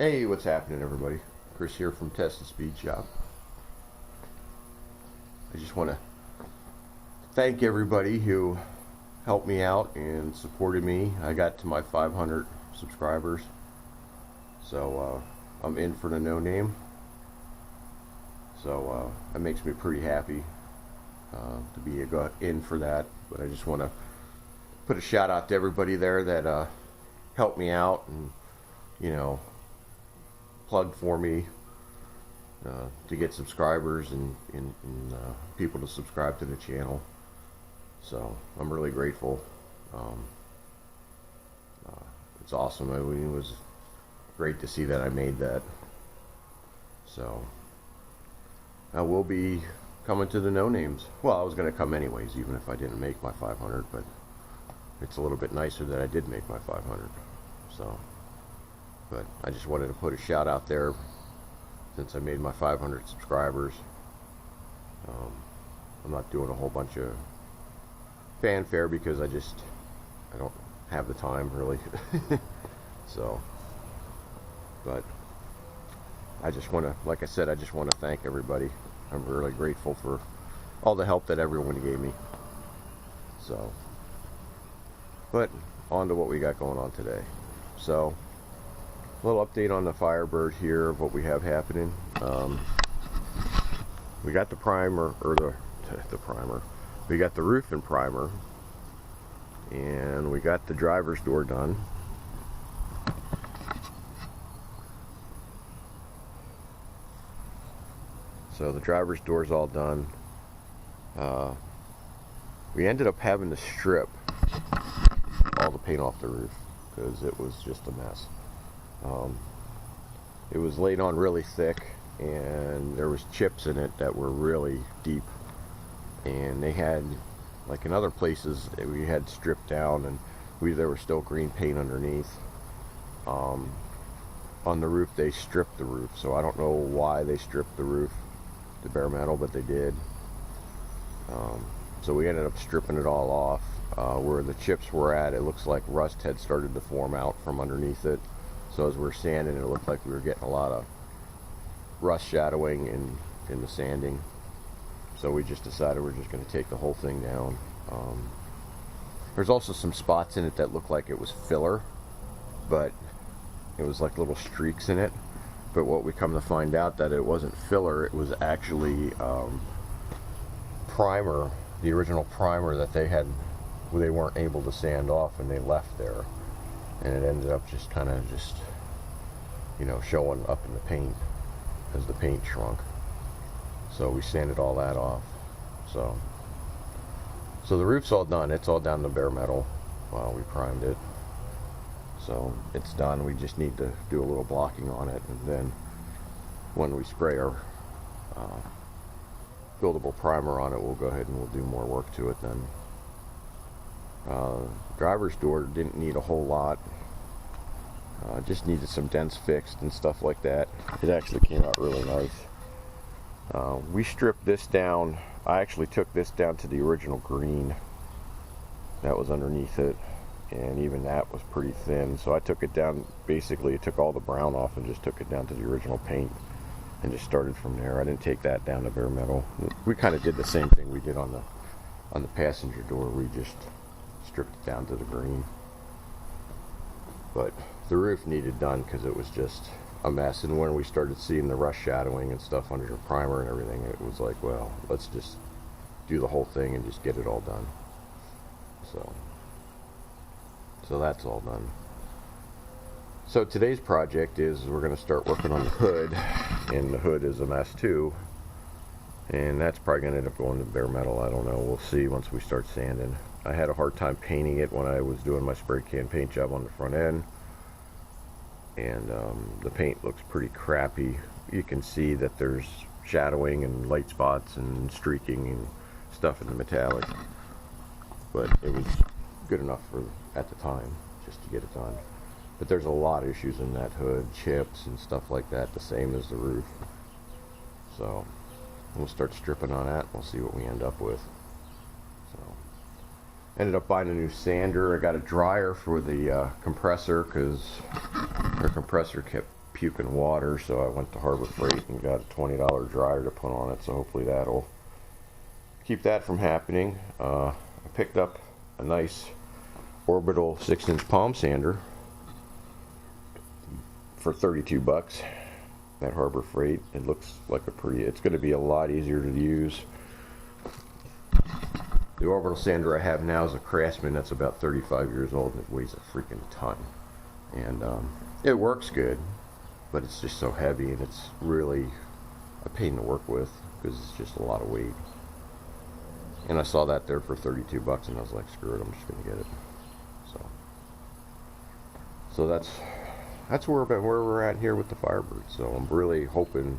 Hey, what's happening, everybody? Chris here from Test and Speed Shop. I just want to thank everybody who helped me out and supported me. I got to my 500 subscribers, so I'm in for the no name. So that makes me pretty happy to be in for that. But I just want to put a shout out to everybody there that helped me out and, you know, plugged for me to get subscribers and people to subscribe to the channel. So I'm really grateful. It's awesome. I mean, it was great to see that I made that. So I will be coming to the no names. Well, I was going to come anyways, even if I didn't make my 500, but it's a little bit nicer that I did make my 500. So, but I just wanted to put a shout out there since I made my 500 subscribers. I'm not doing a whole bunch of fanfare because I don't have the time really. So, but I just want to, like I said, I just want to thank everybody. I'm really grateful for all the help that everyone gave me. So, but on to what we got going on today. So, a little update on the Firebird here of what we have happening. We got the primer, or the primer. We got the roof and primer, and we got the driver's door done. So the driver's door's all done. We ended up having to strip all the paint off the roof because it was just a mess. It was laid on really thick, and there was chips in it that were really deep, and they had, like in other places, we had stripped down and there was still green paint underneath. On the roof, they stripped the roof, so I don't know why they stripped the roof to bare metal, but they did. So we ended up stripping it all off. Where the chips were at, it looks like rust had started to form out from underneath it. So as we're sanding, it looked like we were getting a lot of rust shadowing in the sanding. So we just decided we're just going to take the whole thing down. There's also some spots in it that looked like it was filler, but it was like little streaks in it. But what we come to find out, that it wasn't filler, it was actually primer, the original primer that they weren't able to sand off, and they left there, and it ended up just kind of you know, showing up in the paint as the paint shrunk. So we sanded all that off. So the roof's all done. It's all down to bare metal. We primed it, so it's done. We just need to do a little blocking on it, and then when we spray our buildable primer on it, we'll go ahead and we'll do more work to it then. Driver's door didn't need a whole lot. Just needed some dents fixed and stuff like that. It actually came out really nice. We stripped this down. I actually took this down to the original green that was underneath it, and even that was pretty thin. So I took it down, basically I took all the brown off and just took it down to the original paint and just started from there. I didn't take that down to bare metal. We kind of did the same thing we did on the passenger door. We just stripped it down to the green. But the roof needed done because it was just a mess, and when we started seeing the rust shadowing and stuff under the primer and everything, it was like, well, let's just do the whole thing and just get it all done. So that's all done. So today's project is we're going to start working on the hood, and the hood is a mess too, and that's probably going to end up going to bare metal. I don't know, we'll see once we start sanding. I had a hard time painting it when I was doing my spray can paint job on the front end, and the paint looks pretty crappy. You can see that there's shadowing and light spots and streaking and stuff in the metallic, but it was good enough for at the time just to get it done. But there's a lot of issues in that hood, chips and stuff like that, the same as the roof. So we'll start stripping on that and we'll see what we end up with. So ended up buying a new sander. I got a dryer for the compressor because our compressor kept puking water, so I went to Harbor Freight and got a $20 dryer to put on it, so hopefully that'll keep that from happening. I picked up a nice orbital 6-inch palm sander for 32 bucks at Harbor Freight. It looks like it's going to be a lot easier to use. The orbital sander I have now is a Craftsman that's about 35 years old, and it weighs a freaking ton. And it works good, but it's just so heavy, and it's really a pain to work with because it's just a lot of weight. And I saw that there for 32 bucks, and I was like, screw it, I'm just going to get it. So that's where we're at here with the Firebird. So I'm really hoping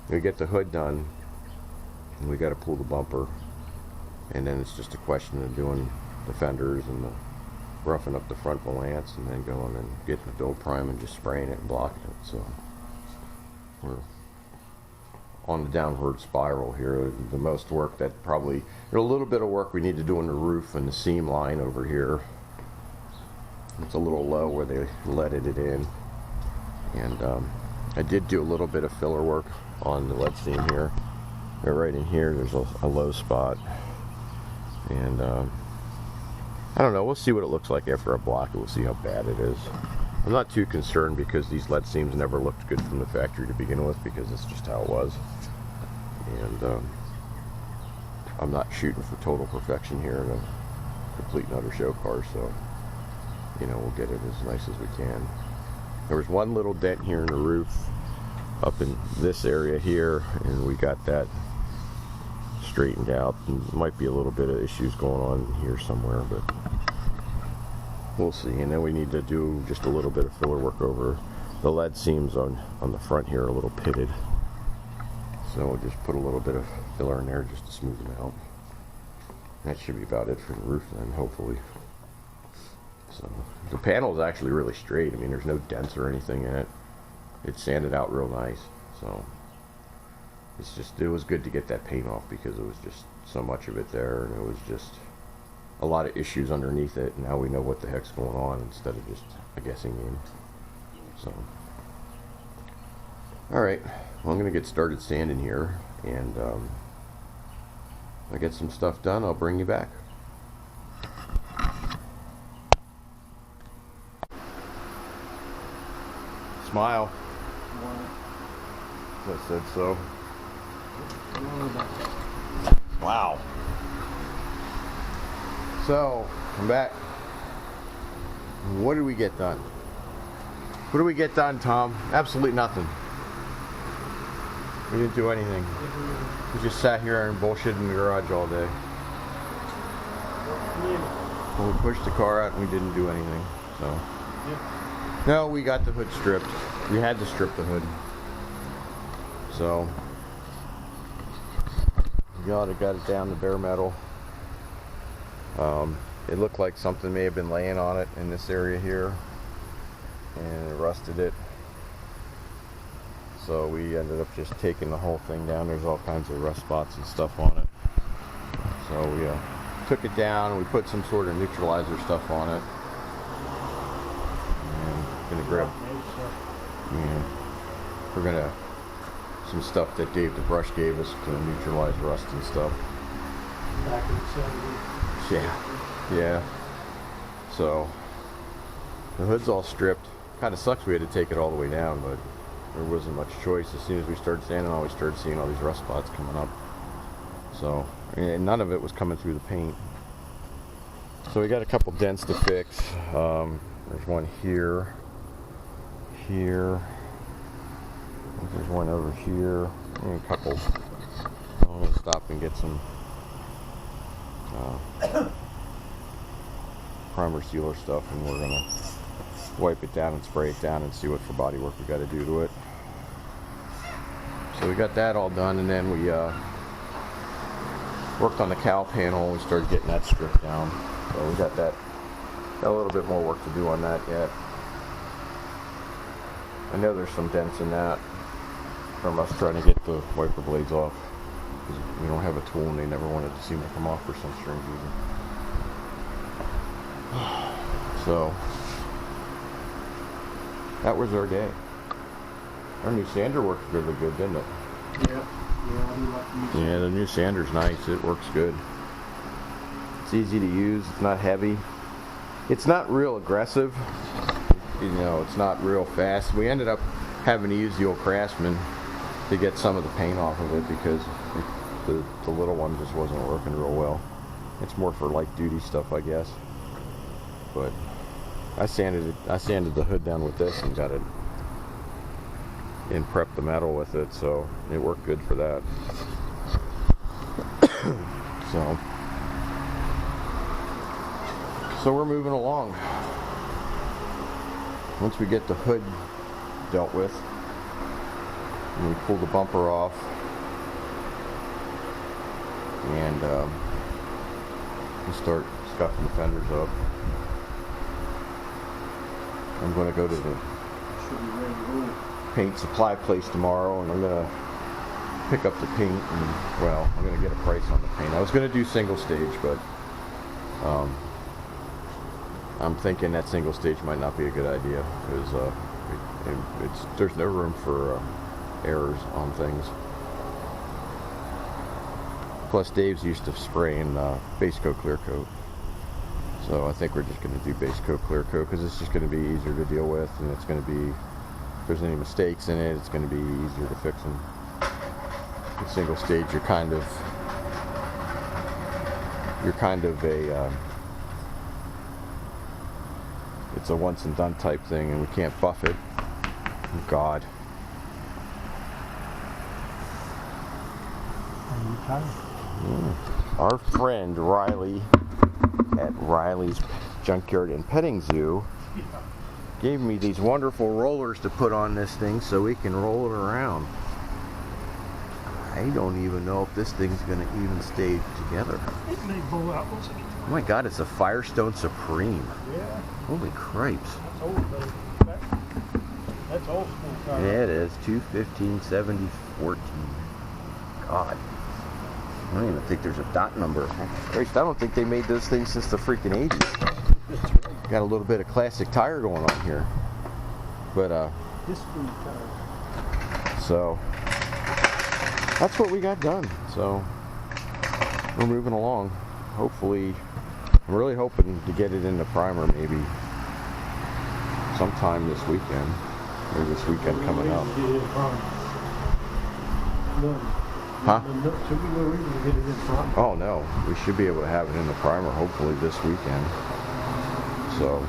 we get the hood done, and we got to pull the bumper, and then it's just a question of doing the fenders and the roughing up the front valance, and then going and getting the build prime and just spraying it and blocking it. So we're on the downward spiral here. The most work that probably, there's a little bit of work we need to do on the roof and the seam line over here. It's a little low where they leaded it in, and I did do a little bit of filler work on the lead seam here. Right in here there's a low spot, and I don't know, we'll see what it looks like after I block it. We'll see how bad it is. I'm not too concerned because these lead seams never looked good from the factory to begin with, because it's just how it was. And I'm not shooting for total perfection here in a complete and utter show car, so you know, we'll get it as nice as we can. There was one little dent here in the roof up in this area here, and we got that straightened out. And might be a little bit of issues going on here somewhere, but we'll see. And then we need to do just a little bit of filler work over the lead seams on the front here, a little pitted. So we'll just put a little bit of filler in there just to smooth them out. That should be about it for the roof then, hopefully. So the panel is actually really straight. I mean, there's no dents or anything in it. It's sanded out real nice. So it was good to get that paint off, because it was just so much of it there, and it was just a lot of issues underneath it. And now we know what the heck's going on instead of just a guessing game. So, all right, well, I'm gonna get started sanding here, and if I get some stuff done, I'll bring you back. Smile. I said so. Wow. So, I'm back. What did we get done? What did we get done, Tom? Absolutely nothing. We didn't do anything. We just sat here and bullshitted in the garage all day. Well, we pushed the car out and we didn't do anything. So. No, we got the hood stripped. We had to strip the hood. So, we got it down to bare metal. It looked like something may have been laying on it in this area here, and it rusted it. So we ended up just taking the whole thing down. There's all kinds of rust spots and stuff on it. So we took it down, and we put some sort of neutralizer stuff on it. Gonna grab, we're gonna, some stuff that Dave the Brush gave us to neutralize rust and stuff. Back in the 70s. Yeah. So the hood's all stripped. Kind of sucks we had to take it all the way down, but there wasn't much choice. As soon as we started sanding, we started seeing all these rust spots coming up. So, and none of it was coming through the paint. So we got a couple dents to fix. There's one here. Here, there's one over here, and a couple. I'm going to stop and get some primer sealer stuff, and we're going to wipe it down and spray it down and see what for body work we got to do to it. So we got that all done, and then we worked on the cowl panel. We started getting that stripped down. So we got a little bit more work to do on that yet. I know there's some dents in that from us trying to get the wiper blades off, because we don't have a tool and they never wanted to seem to come off for some strange reason. So that was our day. Our new sander works really good, didn't it? Yeah. Yeah, I do like to use Yeah, the new sander's nice. It works good. It's easy to use. It's not heavy. It's not real aggressive. You know, it's not real fast. We ended up having to use the old Craftsman to get some of the paint off of it because the little one just wasn't working real well. It's more for light duty stuff, I guess. But I sanded the hood down with this and got it and prepped the metal with it, so it worked good for that. So we're moving along. Once we get the hood dealt with, and we pull the bumper off, and we start scuffing the fenders up. I'm going to go to the Should be ready to roll. paint supply place tomorrow, and I'm going to pick up the paint, and well, I'm going to get a price on the paint. I was going to do single stage, but I'm thinking that single stage might not be a good idea because there's no room for errors on things. Plus, Dave's used to spraying base coat, clear coat, so I think we're just going to do base coat, clear coat because it's just going to be easier to deal with, and it's going to be, if there's any mistakes in it, it's going to be easier to fix them. The single stage, you're kind of a it's a once and done type thing, and we can't buff it. Oh, God. Our friend Riley at Riley's Junkyard and Petting Zoo gave me these wonderful rollers to put on this thing so we can roll it around. I don't even know if this thing's going to even stay together. It may blow out once again. Oh my God, it's a Firestone Supreme. Yeah. Holy cripes. That's old, buddy. That's old school car. Yeah, it is. 215/70/14. God. I don't even think there's a dot number. Christ, I don't think they made those things since the freaking 80s. Got a little bit of classic tire going on here. But, History car. so, that's what we got done. So, we're moving along. Hopefully, I'm really hoping to get it in the primer maybe sometime this weekend. Or this weekend coming up. Huh? Oh no, we should be able to have it in the primer hopefully this weekend. So,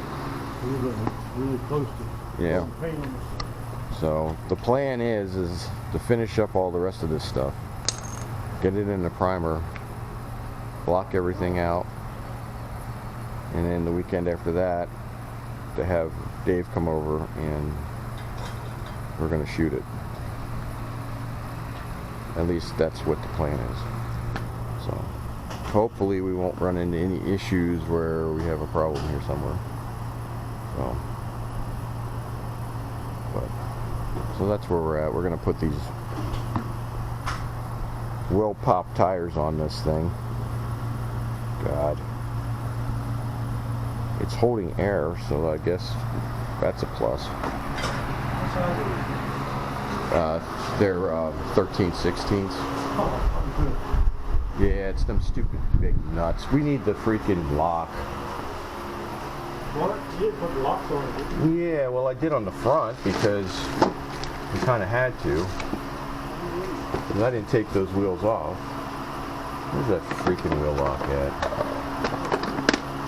Really close to yeah. paint on this. So the plan is to finish up all the rest of this stuff, get it in the primer, block everything out, and then the weekend after that to have Dave come over and we're going to shoot it. At least that's what the plan is. So hopefully we won't run into any issues where we have a problem here somewhere. So that's where we're at. We're going to put these Will Pop tires on this thing. God. It's holding air, so I guess that's a plus. They're 13/16. Yeah, it's them stupid big nuts. We need the freaking lock. What? You didn't put the locks on it, did you? Yeah, well I did on the front because we kind of had to. And I didn't take those wheels off. Where's that freaking wheel lock at?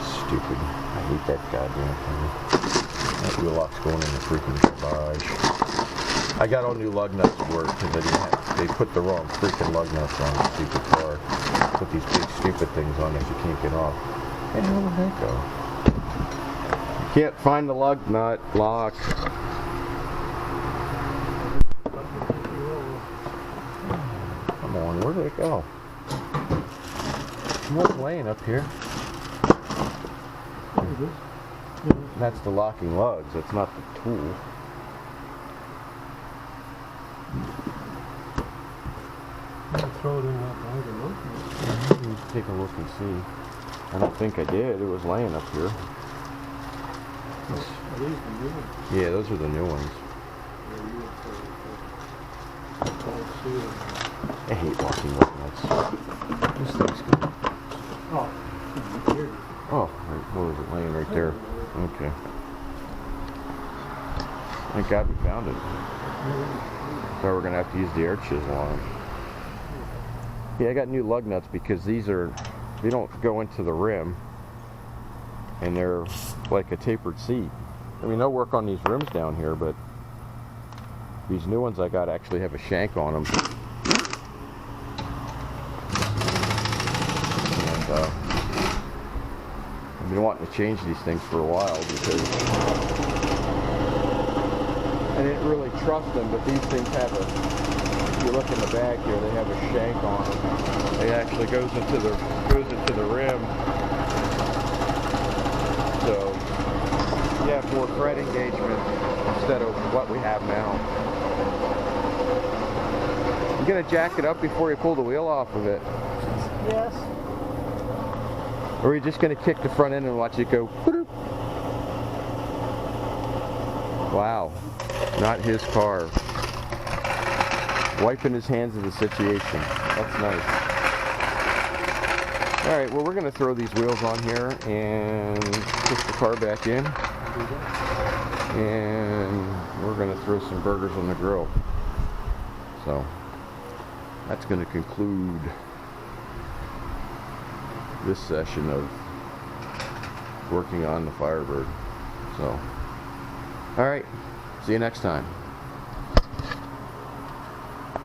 Stupid. I hate that goddamn thing. That wheel lock's going in the freaking garage. I got all new lug nuts at work because they put the wrong freaking lug nuts on the stupid car. Put these big stupid things on that you can't get off. Where the hell did that go? You can't find the lug nut lock. Come on, where did it go? What's laying up here? That's the locking lugs. That's not the tool. Throw it in that bag and look. Take a look and see. I don't think I did. It was laying up here. Are these the new ones? Yeah, those are the new ones. I hate walking lug nuts. This thing's good. Oh, here. Oh, right, what was it laying right there? Okay. Thank God we found it. So we're gonna have to use the air chisel on it. Yeah, I got new lug nuts because they don't go into the rim, and they're like a tapered seat. I mean, they'll work on these rims down here, but these new ones I got actually have a shank on them. And I've been wanting to change these things for a while because I didn't really trust them, but these things have if you look in the back here, they have a shank on them. It actually goes into the rim. So yeah, for fret engagement instead of what we have now. You gonna jack it up before you pull the wheel off of it? Yes. Or are you just gonna kick the front end and watch it go? Whoop? Wow, not his car. Wiping his hands of the situation. That's nice. Alright, well we're going to throw these wheels on here and push the car back in. And we're going to throw some burgers on the grill. So, that's going to conclude this session of working on the Firebird. So, alright, see you next time.